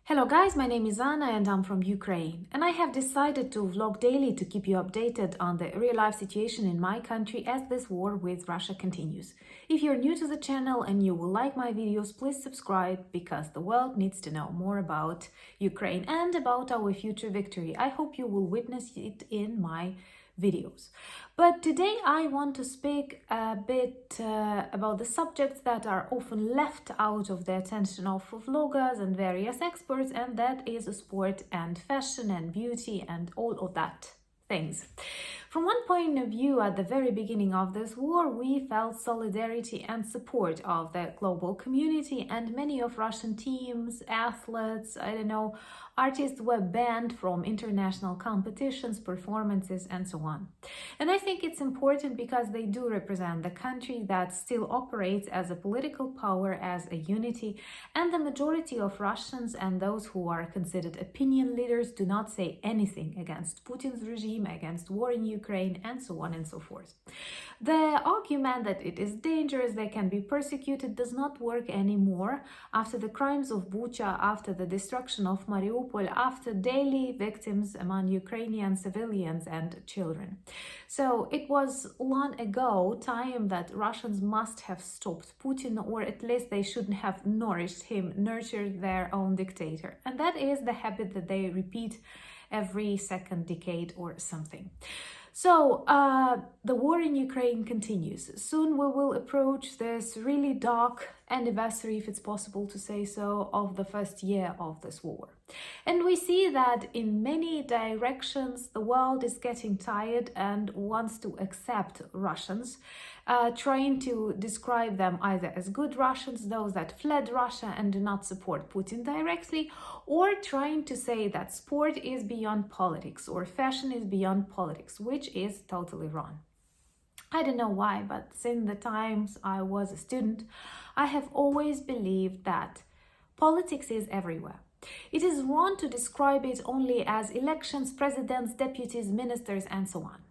Hello guys, my name is Anna and I'm from Ukraine, and I have decided to vlog daily to keep you updated on the real-life situation in my country as this war with Russia continues. If you're new to the channel and you will like my videos, please subscribe because the world needs to know more about Ukraine and about our future victory. I hope you will witness it in my videos. But today I want to speak a bit about the subjects that are often left out of the attention of vloggers and various experts, and that is sport and fashion and beauty and all of that things. From one point of view, at the very beginning of this war, we felt solidarity and support of the global community, and many of Russian teams, athletes, artists were banned from international competitions, performances, and so on. And I think it's important because they do represent the country that still operates as a political power, as a unity, and the majority of Russians and those who are considered opinion leaders do not say anything against Putin's regime, against war in Ukraine, and so on and so forth. The argument that it is dangerous, they can be persecuted, does not work anymore after the crimes of Bucha, after the destruction of Mariupol, after daily victims among Ukrainian civilians and children. So it was long ago time that Russians must have stopped Putin, or at least they shouldn't have nourished him, nurtured their own dictator. And that is the habit that they repeat every second decade or something. So the war in Ukraine continues. Soon we will approach this really dark anniversary, if it's possible to say so, of the first year of this war. And we see that in many directions the world is getting tired and wants to accept Russians, trying to describe them either as good Russians, those that fled Russia and do not support Putin directly, or trying to say that sport is beyond politics or fashion is beyond politics, which is totally wrong. I don't know why, but since the times I was a student, I have always believed that politics is everywhere. It is wrong to describe it only as elections, presidents, deputies, ministers, and so on.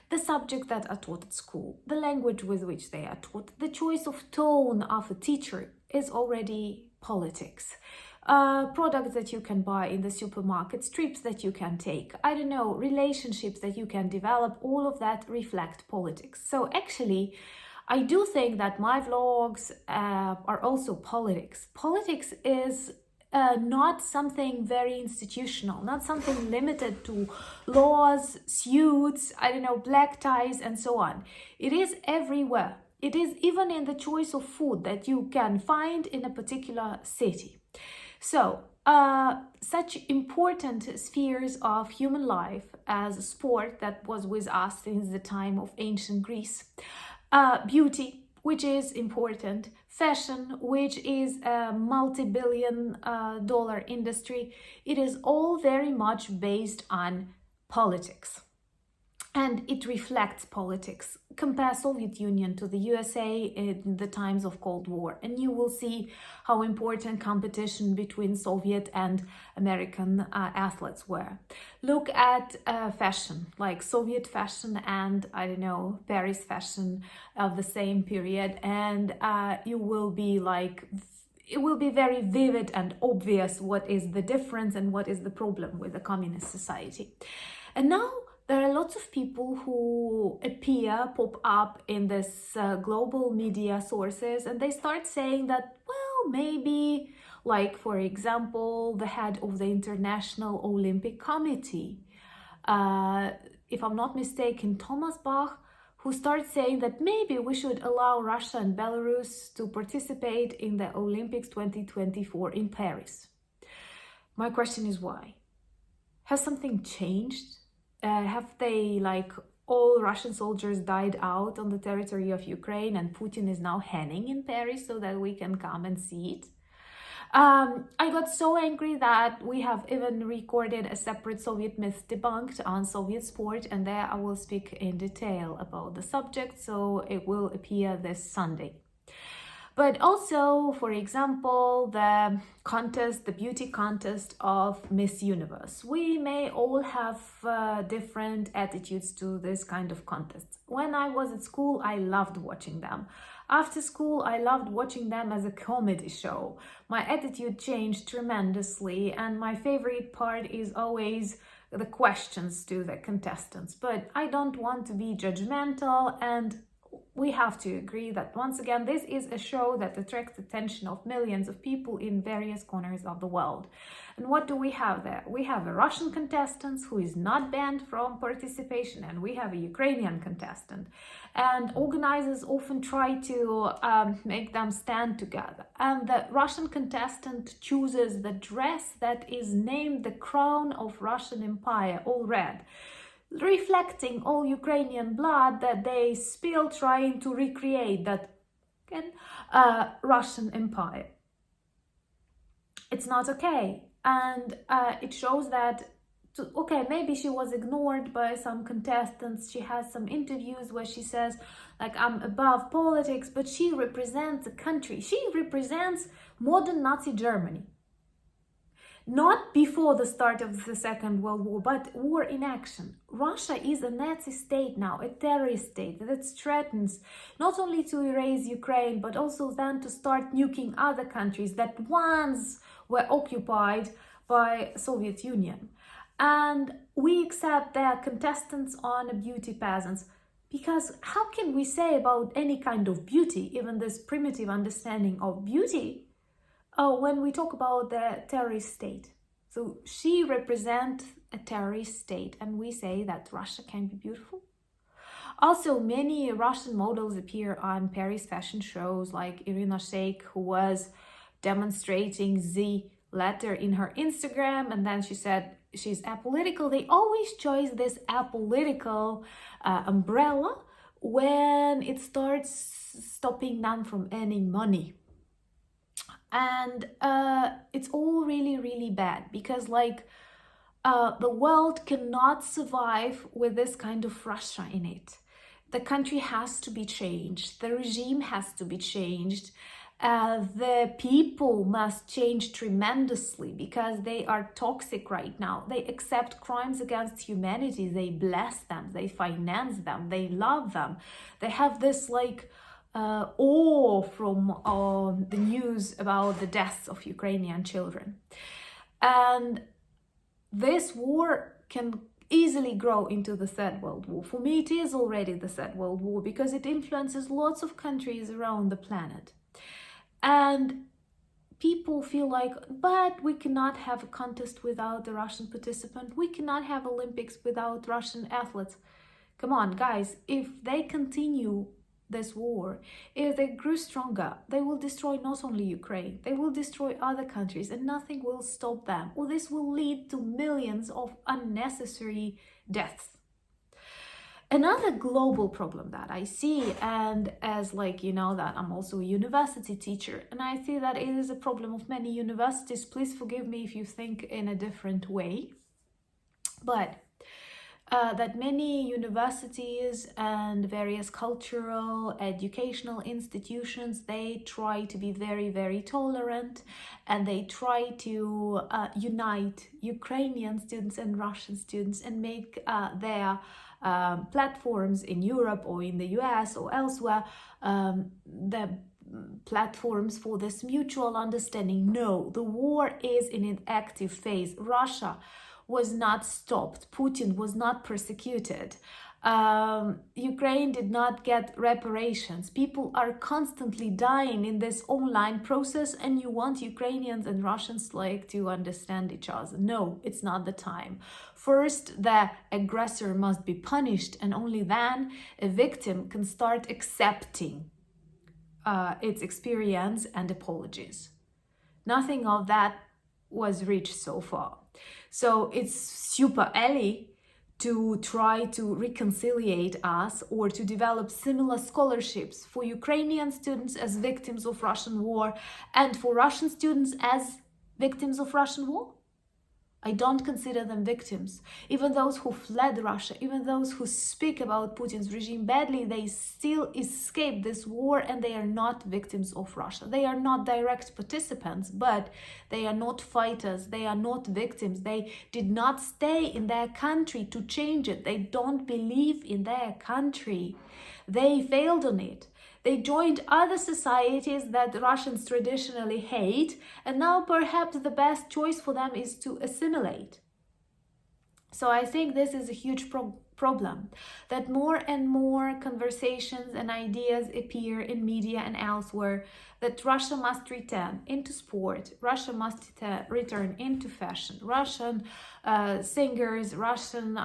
The subjects that are taught at school, the language with which they are taught, the choice of tone of a teacher is already politics. Products that you can buy in the supermarket, trips that you can take, relationships that you can develop, all of that reflect politics. So actually, I do think that my vlogs are also politics. Politics is not something very institutional, not something limited to laws, suits, black ties, and so on. It is everywhere. It is even in the choice of food that you can find in a particular city. So, such important spheres of human life as sport that was with us since the time of ancient Greece, beauty, which is important, fashion, which is a multi-billion dollar industry, it is all very much based on politics. And it reflects politics. Compare Soviet Union to the USA in the times of Cold War, and you will see how important competition between Soviet and American athletes were. Look at fashion, like Soviet fashion and, Paris fashion of the same period, and you will be like, it will be very vivid and obvious what is the difference and what is the problem with the communist society. And now, there are lots of people who pop up in this global media sources, and they start saying that, well, maybe, like, for example, the head of the International Olympic Committee, if I'm not mistaken, Thomas Bach, who starts saying that maybe we should allow Russia and Belarus to participate in the Olympics 2024 in Paris. My question is why? Has something changed? Have they, all Russian soldiers died out on the territory of Ukraine and Putin is now hanging in Paris so that we can come and see it? I got so angry that we have even recorded a separate Soviet myth debunked on Soviet sport, and there I will speak in detail about the subject, so it will appear this Sunday. But also, for example, the contest, the beauty contest of Miss Universe. We may all have different attitudes to this kind of contests. When I was at school, I loved watching them. After school, I loved watching them as a comedy show. My attitude changed tremendously, and my favorite part is always the questions to the contestants. But I don't want to be judgmental, and we have to agree that once again, this is a show that attracts attention of millions of people in various corners of the world. And what do we have there? We have a Russian contestant who is not banned from participation, and we have a Ukrainian contestant. And organizers often try to make them stand together. And the Russian contestant chooses the dress that is named the crown of Russian Empire, all red, reflecting all Ukrainian blood that they spill trying to recreate that Russian Empire. It's not okay. And it shows that, okay, maybe she was ignored by some contestants. She has some interviews where she says, like, I'm above politics, but she represents a country. She represents modern Nazi Germany. Not before the start of the Second World War, but war in action. Russia is a Nazi state now, a terrorist state that threatens not only to erase Ukraine, but also then to start nuking other countries that once were occupied by Soviet Union. And we accept their contestants on beauty peasants, because how can we say about any kind of beauty, even this primitive understanding of beauty, when we talk about the terrorist state? So she represents a terrorist state, and we say that Russia can be beautiful. Also, many Russian models appear on Paris fashion shows, like Irina Shayk, who was demonstrating the letter in her Instagram, and then she said she's apolitical. They always choose this apolitical umbrella when it starts stopping them from earning money. And it's all really, really bad, because like the world cannot survive with this kind of Russia in it. The country has to be changed. The regime has to be changed. The people must change tremendously, because they are toxic right now. They accept crimes against humanity. They bless them. They finance them. They love them. They have this like awe from the news about the deaths of Ukrainian children. And this war can easily grow into the Third World War. For me, it is already the Third World War, because it influences lots of countries around the planet. And people feel like, but we cannot have a contest without a Russian participant. We cannot have Olympics without Russian athletes. Come on, guys, if they continue this war, if they grew stronger, they will destroy not only Ukraine, they will destroy other countries, and nothing will stop them. Or this will lead to millions of unnecessary deaths. Another global problem that I see, and as like, you know, that I'm also a university teacher, and I see that it is a problem of many universities. Please forgive me if you think in a different way, but that many universities and various cultural, educational institutions, they try to be very, very tolerant, and they try to unite Ukrainian students and Russian students and make their platforms in Europe or in the US or elsewhere the platforms for this mutual understanding. No, the war is in an active phase. Russia was not stopped. Putin was not persecuted. Ukraine did not get reparations. People are constantly dying in this online process, and you want Ukrainians and Russians like to understand each other. No, it's not the time. First, the aggressor must be punished, and only then a victim can start accepting its experience and apologies. Nothing of that was reached so far. So it's super early to try to reconciliate us or to develop similar scholarships for Ukrainian students as victims of Russian war and for Russian students as victims of Russian war. I don't consider them victims. Even those who fled Russia, even those who speak about Putin's regime badly, they still escaped this war and they are not victims of Russia. They are not direct participants, but they are not fighters. They are not victims. They did not stay in their country to change it. They don't believe in their country. They failed on it. They joined other societies that Russians traditionally hate, and now perhaps the best choice for them is to assimilate. So I think this is a huge problem, that more and more conversations and ideas appear in media and elsewhere, that Russia must return into sport, Russia must return into fashion, Russian singers, Russian,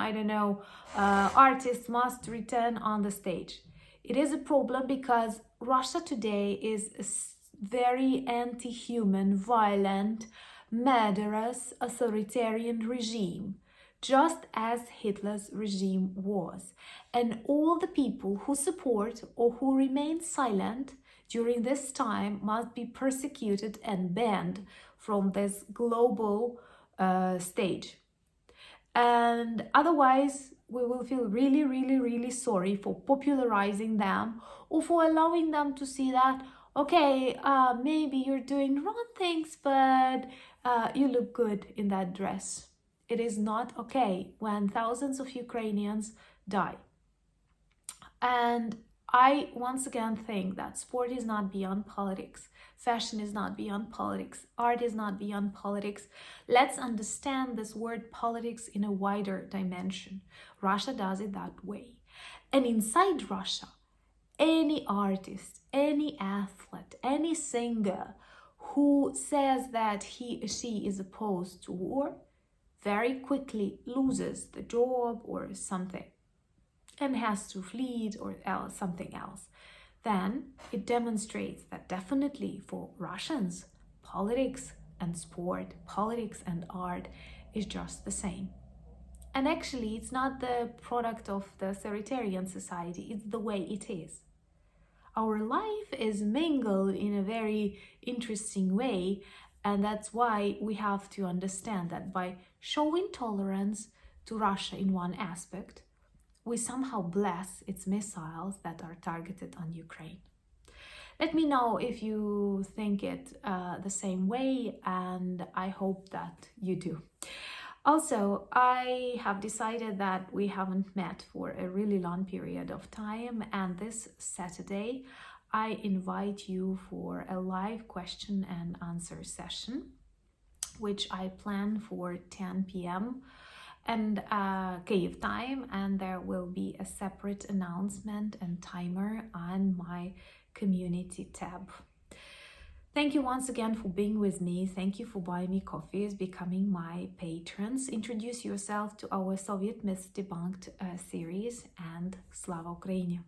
artists must return on the stage. It is a problem because Russia today is a very anti-human, violent, murderous, authoritarian regime, just as Hitler's regime was. And all the people who support or who remain silent during this time must be persecuted and banned from this global stage. And otherwise, we will feel really, really, really sorry for popularizing them or for allowing them to see that, okay, maybe you're doing wrong things, but you look good in that dress. It is not okay when thousands of Ukrainians die. And I once again think that sport is not beyond politics, fashion is not beyond politics, art is not beyond politics. Let's understand this word politics in a wider dimension. Russia does it that way. And inside Russia, any artist, any athlete, any singer who says that he or she is opposed to war very quickly loses the job or something and has to flee or something else. Then it demonstrates that definitely for Russians, politics and sport, politics and art is just the same. And actually, it's not the product of the authoritarian society, it's the way it is. Our life is mingled in a very interesting way, and that's why we have to understand that by showing tolerance to Russia in one aspect, we somehow bless its missiles that are targeted on Ukraine. Let me know if you think it the same way, and I hope that you do. Also, I have decided that we haven't met for a really long period of time, and this Saturday I invite you for a live question and answer session, which I plan for 10 p.m. and Kyiv time, and there will be a separate announcement and timer on my community tab. Thank you once again for being with me. Thank you for buying me coffees, becoming my patrons. Introduce yourself to our Soviet Myths Debunked series, and Slava Ukraini!